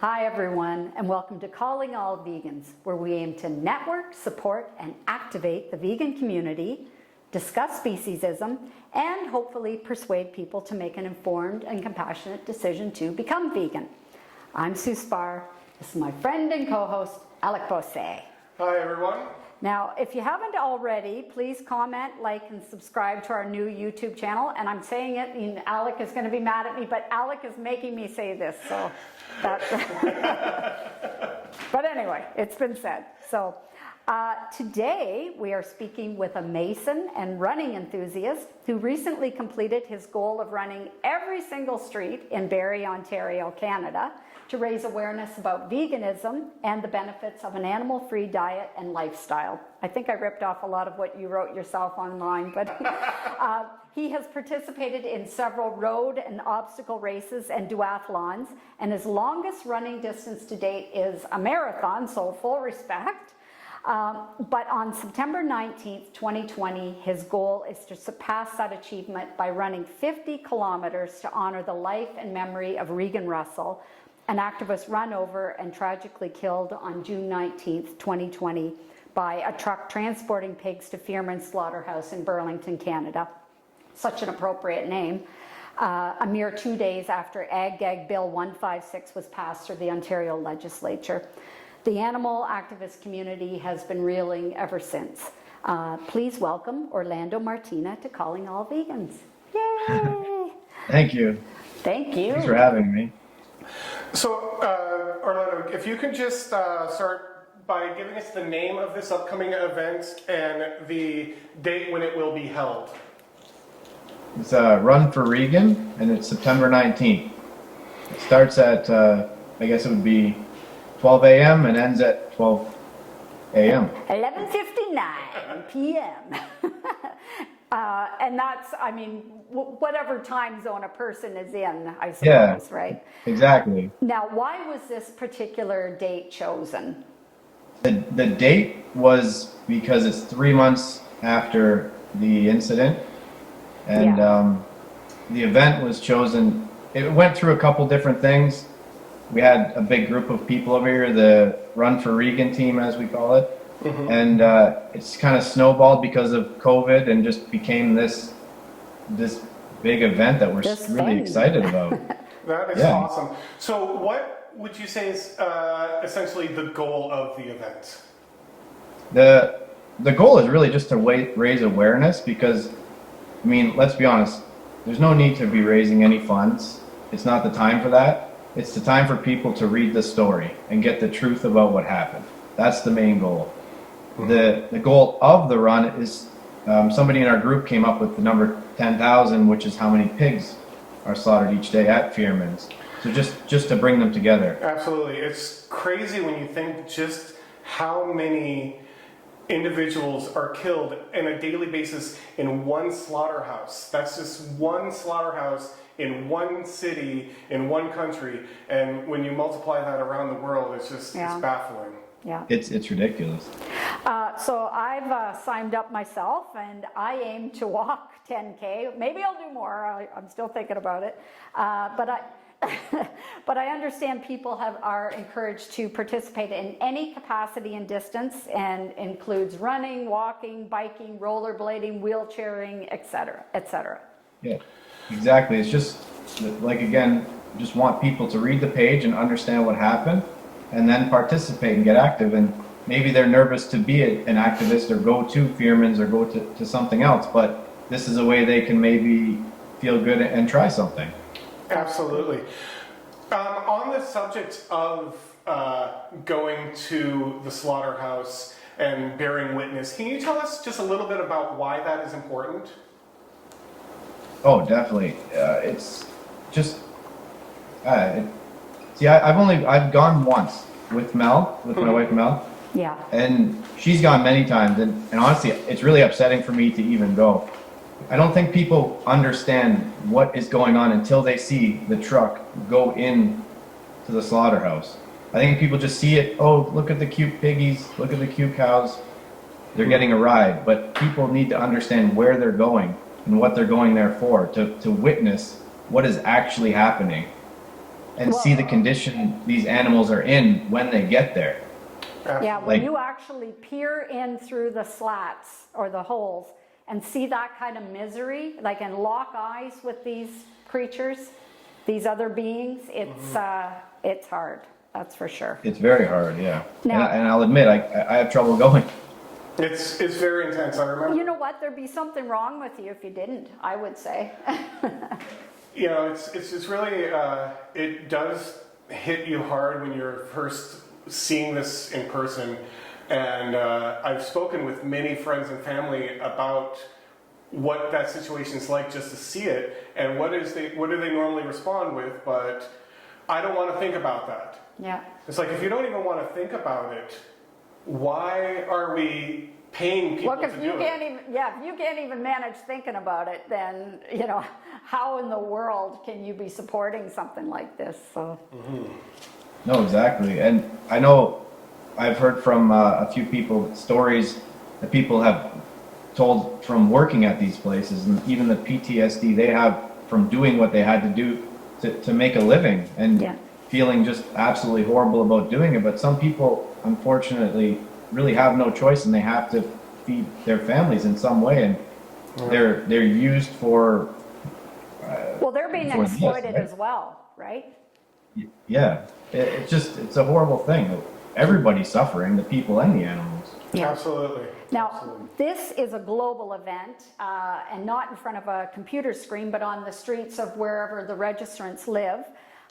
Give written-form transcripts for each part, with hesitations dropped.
Hi everyone, and welcome to Calling All Vegans, where we aim to network, support, and activate the vegan community, discuss speciesism, and hopefully persuade people to make an informed and compassionate decision to become vegan. I'm Sue Spar. This is my friend and co-host, Alec Bosse. Hi everyone. Now, if you haven't already, please comment, like, and subscribe to our new YouTube channel. And I'm saying it, and Alec is going to be mad at me, but Alec is making me say this, so that's... But anyway, it's been said. So today we are speaking with a Mason and running enthusiast who recently completed his goal of running every single street in Barrie, Ontario, Canada, to raise awareness about veganism and the benefits of an animal-free diet and lifestyle. I think I ripped off a lot of what you wrote yourself online, but he has participated in several road and obstacle races and duathlons, and his longest running distance to date is a marathon, so full respect. But on September 19th, 2020, his goal is to surpass that achievement by running 50 kilometers to honor the life and memory of Regan Russell, an activist run over and tragically killed on June 19th, 2020 by a truck transporting pigs to Fearman Slaughterhouse in Burlington, Canada. Such an appropriate name. A mere 2 days after Ag-Gag Bill 156 was passed through the Ontario legislature. The animal activist community has been reeling ever since. Please welcome Orlando Martina to Calling All Vegans. Yay! Thank you. Thank you. Thanks for having me. So, Orlando, if you can just start by giving us the name of this upcoming event and the date when it will be held. It's a Run for Regan, and it's September 19th. It starts at, I guess it would be 12 a.m. and ends at 12 a.m. 11:59 p.m. And that's, I mean, whatever time zone a person is in, I suppose, Yeah, right? Exactly. Now, why was this particular date chosen? The date was because it's 3 months after the incident, and the event was chosen. It went through a couple different things. We had a big group of people over here, the Run for Regan team, as we call it. Mm-hmm. And it's kind of snowballed because of COVID and just became this big event that we're really excited about. That is awesome. So what would you say is essentially the goal of the event? The goal is really just to raise awareness because, I mean, let's be honest, there's no need to be raising any funds. It's not the time for that. It's the time for people to read the story and get the truth about what happened. That's the main goal. The goal of the run is somebody in our group came up with the number 10,000, which is how many pigs are slaughtered each day at Fearman's. So just to bring them together. Absolutely. It's crazy when you think just how many individuals are killed on a daily basis in one slaughterhouse. That's just one slaughterhouse in one city, in one country. And when you multiply that around the world, it's just it's baffling. Yeah, it's ridiculous. So I've signed up myself, and I aim to walk 10K. Maybe I'll do more. I'm still thinking about it. But I understand people are encouraged to participate in any capacity and distance, and includes running, walking, biking, rollerblading, wheelchairing, etc., etc. Yeah, exactly. It's just like, again, just want people to read the page and understand what happened, and then participate and get active. And maybe they're nervous to be an activist or go to Fearman's or go to something else, but this is a way they can maybe feel good and try something. Absolutely. On the subject of going to the slaughterhouse and bearing witness, can you tell us just a little bit about why that is important? Oh, definitely. It's just... See, I've gone once with Mel, with my wife Mel. Yeah. And she's gone many times, and honestly, it's really upsetting for me to even go. I don't think people understand what is going on until they see the truck go in to the slaughterhouse. I think people just see it, oh, look at the cute piggies, look at the cute cows, they're getting a ride. But people need to understand where they're going and what they're going there for, to witness what is actually happening. and see the condition these animals are in when they get there. Yeah, when Like- you actually peer in through the slats or the holes and see that kind of misery, like, and lock eyes with these creatures, these other beings, it's hard, that's for sure. It's very hard, yeah. Now- And I'll admit, I have trouble going. It's very intense. I remember. You know what, there'd be something wrong with you if you didn't, I would say. You know, it's really, it does hit you hard when you're first seeing this in person. And I've spoken with many friends and family about what that situation's like just to see it, and what do they normally respond with, but I don't want to think about that. Yeah. It's like, if you don't even want to think about it, why are we paying people Look, if to you do can't it? even, yeah, if you can't even manage thinking about it, then, you know, how in the world can you be supporting something like this? So, No, exactly. And I know I've heard from a few people stories that people have told from working at these places, and even the PTSD they have from doing what they had to do to make a living, and Yeah. feeling just absolutely horrible about doing it. But some people, unfortunately, really have no choice, and they have to feed their families in some way, and they're used for well, they're being For this, exploited right? as well, right? yeah. It's a horrible thing. Everybody's suffering, the people and the animals. Absolutely. Now, Absolutely. this is a global event, and not in front of a computer screen, but on the streets of wherever the registrants live.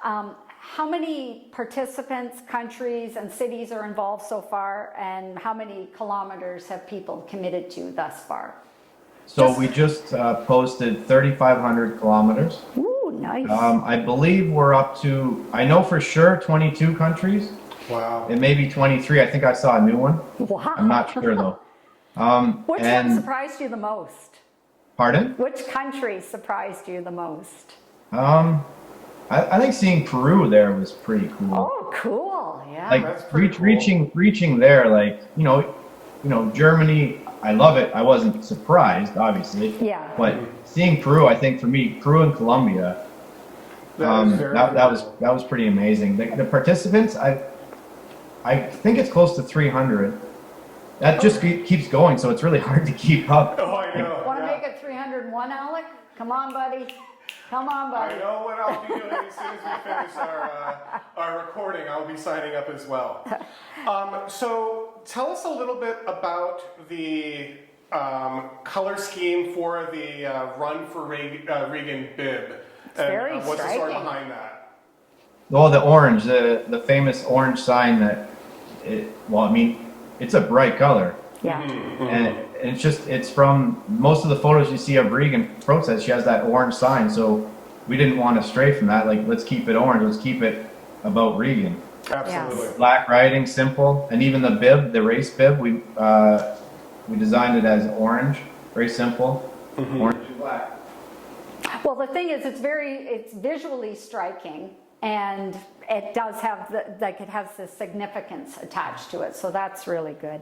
How many participants, countries, and cities are involved so far, and how many kilometers have people committed to thus far? So we just posted 3,500 kilometers. Ooh, nice. I believe we're up to, I know for sure, 22 countries. Wow. It may be 23. I think I saw a new one. Wow. I'm not sure though. Which one surprised you the most? Pardon? Which country surprised you the most? I think seeing Peru there was pretty cool. Oh, cool. Yeah. Like That's pretty cool. reaching there, like, you know, Germany, I love it. I wasn't surprised, obviously. Yeah. But seeing Peru, I think for me, Peru and Colombia, that was pretty amazing. The participants, I think it's close to 300. That just keeps going, so it's really hard to keep up. Oh, I know. Want to yeah. make it 301, Alec? Come on, buddy. Come on, buddy. I know what I'll be doing as soon as we finish our recording. I'll be signing up as well. So tell us a little bit about the color scheme for the Run for Regan bib. And very what's the story striking. behind that? Oh, the orange, the famous orange sign that, it's a bright color. Yeah. And it's from most of the photos you see of Regan protest, she has that orange sign. So we didn't want to stray from that. Like, let's keep it orange. Let's keep it about Regan. Absolutely. Black writing, simple. And even the bib, the race bib, we designed it as orange, very simple. Orange and black. Well, the thing is, it's visually striking, and it does have it has the significance attached to it. So that's really good.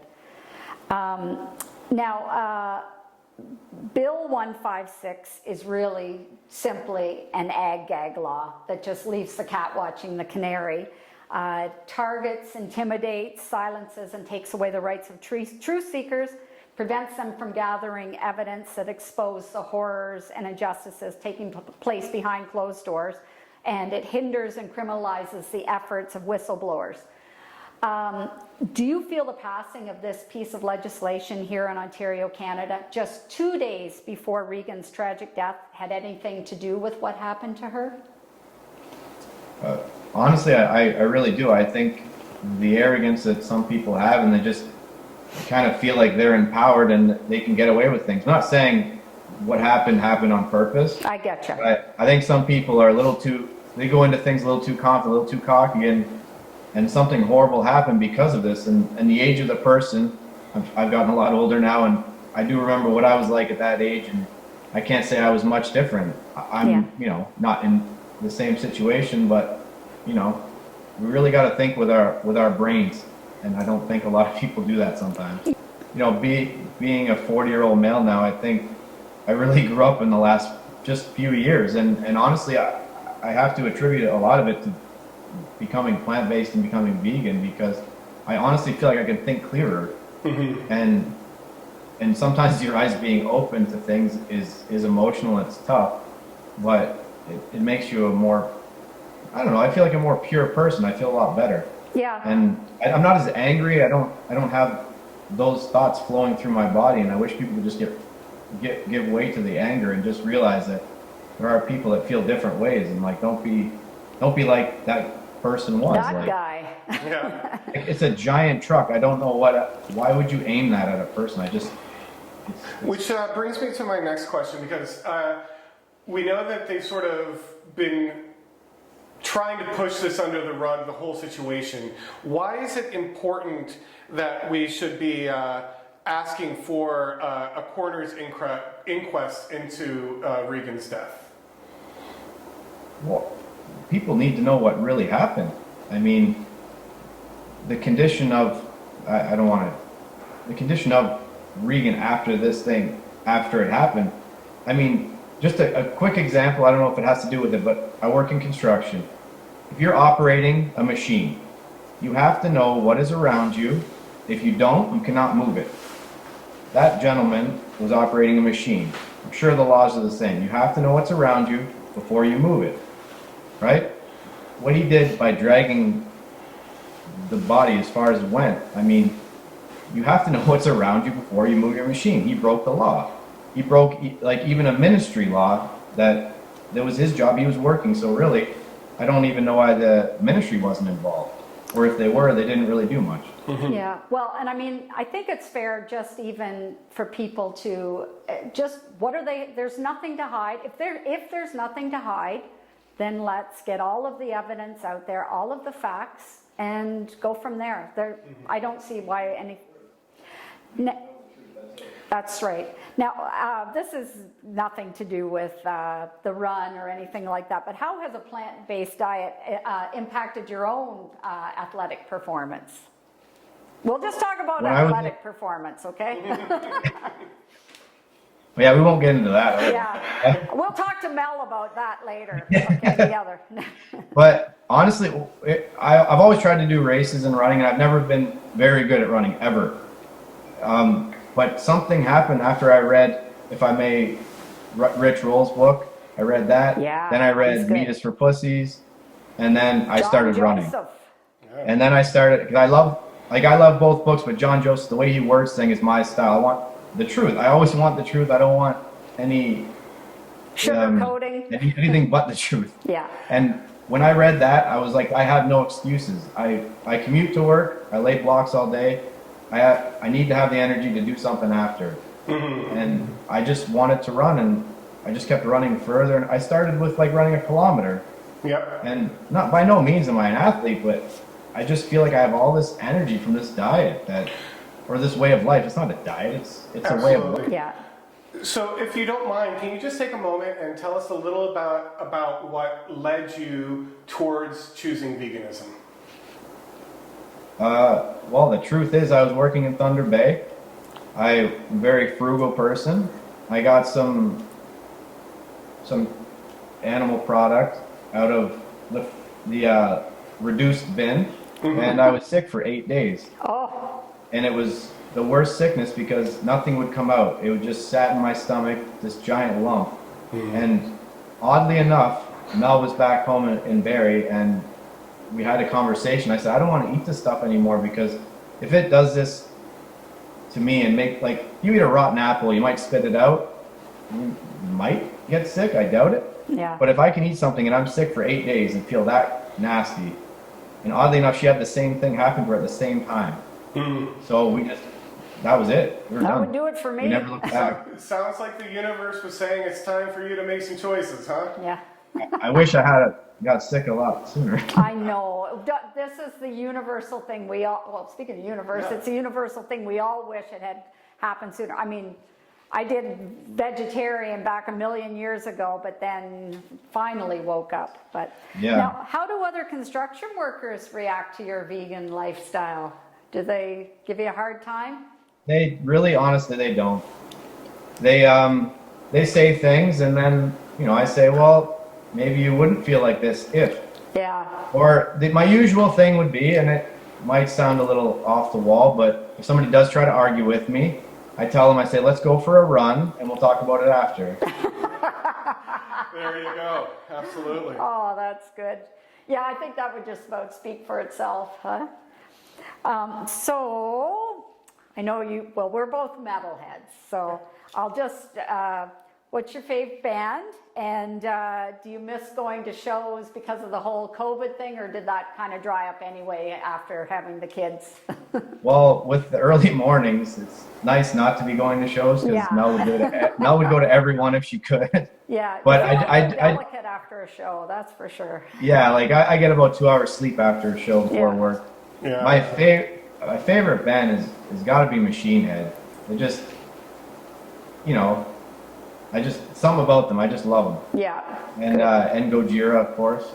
Now, Bill 156 is really simply an ag-gag law that just leaves the cat watching the canary. Targets, intimidates, silences, and takes away the rights of truth seekers, prevents them from gathering evidence that expose the horrors and injustices taking place behind closed doors, and it hinders and criminalizes the efforts of whistleblowers. Do you feel the passing of this piece of legislation here in Ontario, Canada, just 2 days before Regan's tragic death, had anything to do with what happened to her? Honestly, I really do. I think the arrogance that some people have, and they just kind of feel like they're empowered and they can get away with things. I'm not saying what happened on purpose. I get you. But I think some people are they go into things a little too confident, a little too cocky, and something horrible happened because of this. And the age of the person, I've gotten a lot older now, and I do remember what I was like at that age, and I can't say I was much different. I'm, not in the same situation, but, we really got to think with our brains. And I don't think a lot of people do that sometimes. Being a 40-year-old male now, I think I really grew up in the last just few years. And honestly, I have to attribute a lot of it becoming plant-based and becoming vegan because I honestly feel like I can think clearer. And sometimes your eyes being open to things is emotional, it's tough, but it makes you a more, I don't know, I feel like a more pure person. I feel a lot better. Yeah. And I'm not as angry. I don't have those thoughts flowing through my body, and I wish people would just give way to the anger and just realize that there are people that feel different ways, and like don't be like that person was. That like, guy. Yeah. it's a giant truck. I don't know why would you aim that at a person? Which brings me to my next question, because we know that they've sort of been trying to push this under the rug, the whole situation. Why is it important that we should be asking for a coroner's inquest into Regan's death? Well, people need to know what really happened. I mean, the condition of the condition of Regan after it happened. I mean, just a quick example, I don't know if it has to do with it, but I work in construction. If you're operating a machine, you have to know what is around you. If you don't, you cannot move it. That gentleman was operating a machine. I'm sure the laws are the same. You have to know what's around you before you move it, right? What he did by dragging the body as far as it went, I mean, you have to know what's around you before you move your machine. He broke the law. He broke like even a ministry law that was his job. He was working. So really, I don't even know why the ministry wasn't involved. Or if they were, they didn't really do much. Yeah, well, and I mean, I think it's fair just even for people to just, there's nothing to hide. If there's nothing to hide, then let's get all of the evidence out there, all of the facts, and go from there. I don't see why any... That's right. Now, this is nothing to do with the run or anything like that, but how has a plant-based diet impacted your own athletic performance? We'll just talk about athletic performance, okay? Yeah, we won't get into that. Yeah, we'll talk to Mel about that later, okay, together. But honestly, I've always tried to do races and running, and I've never been very good at running, ever. But something happened after I read, if I may, Rich Roll's book. I read that. Yeah, then I read Meat is for Pussies. And then I started running. And then I started, because I love both books, but John Joseph, the way he words things is my style. I want the truth. I always want the truth. I don't want any sugarcoating. Anything but the truth. Yeah. And when I read that, I was like, I have no excuses. I commute to work. I lay blocks all day. I need to have the energy to do something after. And I just wanted to run, and I just kept running further. And I started with like running 1 kilometer. Yep. And not by no means am I an athlete, but I just feel like I have all this energy from this diet or this way of life. It's not a diet, it's a way of life. Yeah. So if you don't mind, can you just take a moment and tell us a little about what led you towards choosing veganism? Well, the truth is I was working in Thunder Bay. I'm a very frugal person. I got some animal product out of the reduced bin, and I was sick for 8 days. Oh. And it was the worst sickness because nothing would come out. It would just sat in my stomach, this giant lump. And oddly enough, Mel was back home in Barrie, and we had a conversation. I said, I don't want to eat this stuff anymore, because if it does this to me and make, like, you eat a rotten apple, you might spit it out. You might get sick, I doubt it. Yeah. But if I can eat something and I'm sick for 8 days and feel that nasty, and oddly enough, she had the same thing happen to her at the same time. So that was it. We were done. Would do it for me. We never looked back. It sounds like the universe was saying it's time for you to make some choices, huh? Yeah. I wish I got sick a lot sooner. I know. This is the universal thing we all, well, speaking of universe, it's a universal thing we all wish it had happened sooner. I mean, I did vegetarian back 1 million years ago, but then finally woke up. But Yeah. Now, how do other construction workers react to your vegan lifestyle? Do they give you a hard time? They really, honestly, they don't. They say things, and then I say, well, maybe you wouldn't feel like this if. Yeah. Or my usual thing would be, and it might sound a little off the wall, but if somebody does try to argue with me, I tell them, I say, let's go for a run and we'll talk about it after. There you go. Absolutely. Oh, that's good. Yeah, I think that would just about speak for itself, huh? So, I know you, well, we're both metalheads, so I'll just, what's your fave band? And do you miss going to shows because of the whole COVID thing, or did that kind of dry up anyway after having the kids? Well, with the early mornings, it's nice not to be going to shows because Yeah. Mel would go to everyone if she could. Yeah, But you feel a little I delicate after a show, that's for sure. yeah, like I get about 2 hours sleep after a show before Yeah. work. Yeah. My favorite band is got to be Machine Head. They just, you know, something about them. I just love them. Yeah. And Gojira, of course.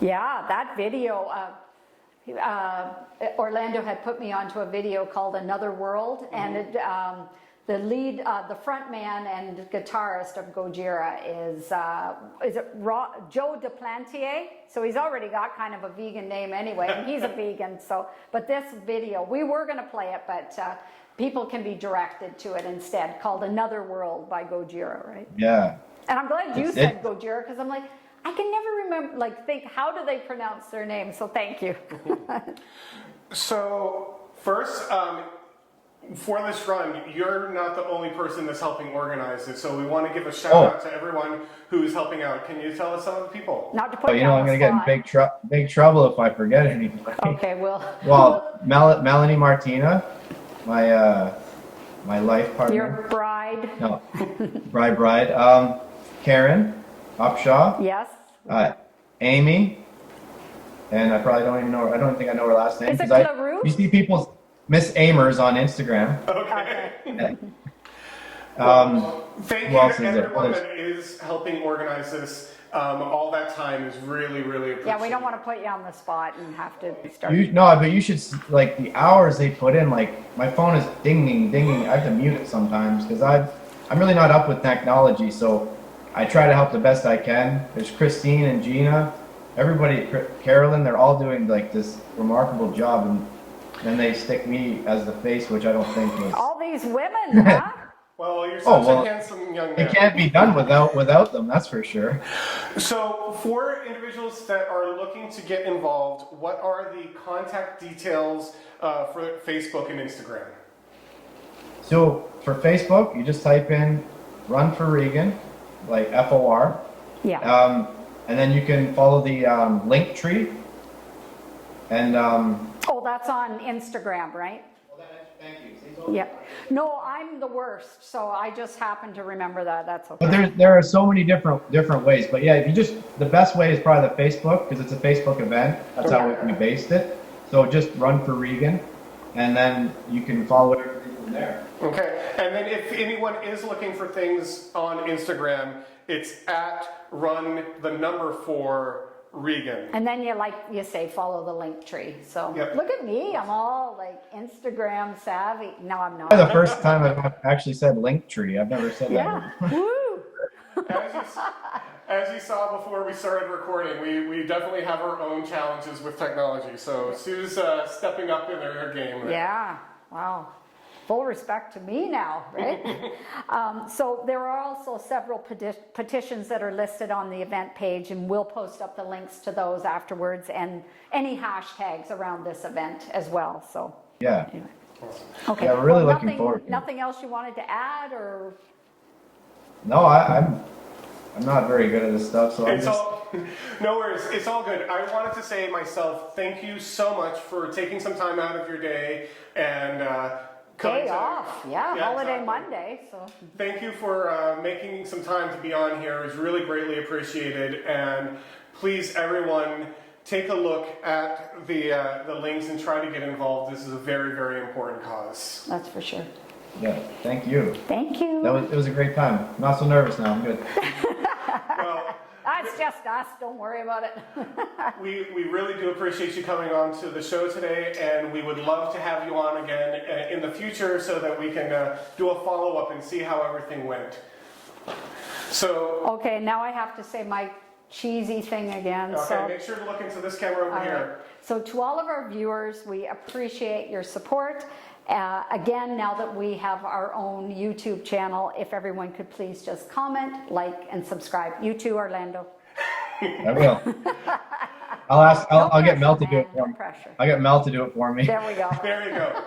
Yeah, that video, Orlando had put me onto a video called Another World, and it, the lead, the front man and guitarist of Gojira is it Joe Duplantier? So he's already got kind of a vegan name anyway, and he's a vegan. So, but this video, we were going to play it, but people can be directed to it instead, called Another World by Gojira, right? Yeah. And I'm glad you said Gojira, because I'm like, I can never remember, like, think, how do they pronounce their name? So thank you. So first, for this run, you're not the only person that's helping organize it. So we want to give a shout out to everyone who's helping out. Can you tell us some of the people? Not to put Oh, you know, I'm on the going to get in spot. big trouble if I forget anything. Okay, Well, Melanie Martina, my life partner. your bride. No, bride. Karen Upshaw. Yes. Amy, and I probably don't even know. I don't think I know her last name. Is it 'cause Clarue? you see people's Miss Amers on Instagram. Okay. Thank who you else to is there? everyone that is helping organize this. All that time is really, really appreciated. Yeah, we don't want to put you on the spot and have to start. No, but you should like the hours they put in. Like my phone is dinging. I have to mute it sometimes because I'm really not up with technology. So I try to help the best I can. There's Christine and Gina, everybody, Carolyn. They're all doing like this remarkable job, and then they stick me as the face, which I don't think is. All these women, huh? Well, you're such a handsome young man. It can't be done without them. That's for sure. So, for individuals that are looking to get involved, what are the contact details for Facebook and Instagram? So for Facebook, you just type in "Run for Regan," like FOR. Yeah. And then you can follow the link tree. And Oh, that's on Instagram, right? thank you. Yeah. No, I'm the worst, so I just happen to remember that. That's okay. But there are so many different ways. But yeah, the best way is probably the Facebook because it's a Facebook event. That's how we based it. So just Run for Regan, and then you can follow everything from there. Okay, and then if anyone is looking for things on Instagram, it's at run4 Regan. And then you say follow the link tree. So Yep. look at me, I'm all like Instagram savvy. No, I'm not. The first time I've actually said link tree. I've never said Yeah. that. Woo! As you saw before we started recording, we definitely have our own challenges with technology. So Sue's stepping up in her game there. Yeah. Wow. Full respect to me now, right? So there are also several petitions that are listed on the event page, and we'll post up the links to those afterwards, and any hashtags around this event as well. So Yeah. anyway. Okay. Yeah, we're really looking forward to it. Nothing else you wanted to add, or? No, I'm not very good at this stuff, so It's all, no worries, it's all good. I wanted to say myself, thank you so much for taking some time out of your day and coming Day to- off, yeah, holiday exactly. Monday, so. Thank you for making some time to be on here. It's really greatly appreciated. And please, everyone, take a look at the links and try to get involved. This is a very, very important cause. That's for sure. yeah. Thank you. Thank you. It was a great time. I'm not so nervous now. I'm good. Well, That's just us, don't worry about it. we really do appreciate you coming on to the show today, and we would love to have you on again in the future so that we can do a follow-up and see how everything went. So, Okay, now I have to say my cheesy thing again. Okay, So, make sure to look into this camera over all here. right. So to all of our viewers, we appreciate your support. Again, now that we have our own YouTube channel, if everyone could please just comment, like, and subscribe. You too, Orlando. I will. I'll get Mel to do it for me. No pressure. I'll get Mel to do it for me. There we go. There you go.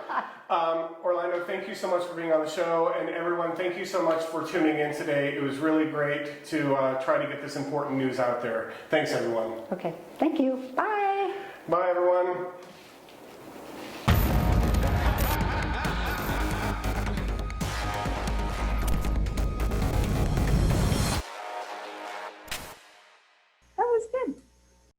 Orlando, thank you so much for being on the show. And everyone, thank you so much for tuning in today. It was really great to try to get this important news out there. Thanks, everyone. Okay, thank you. Bye. Bye, everyone.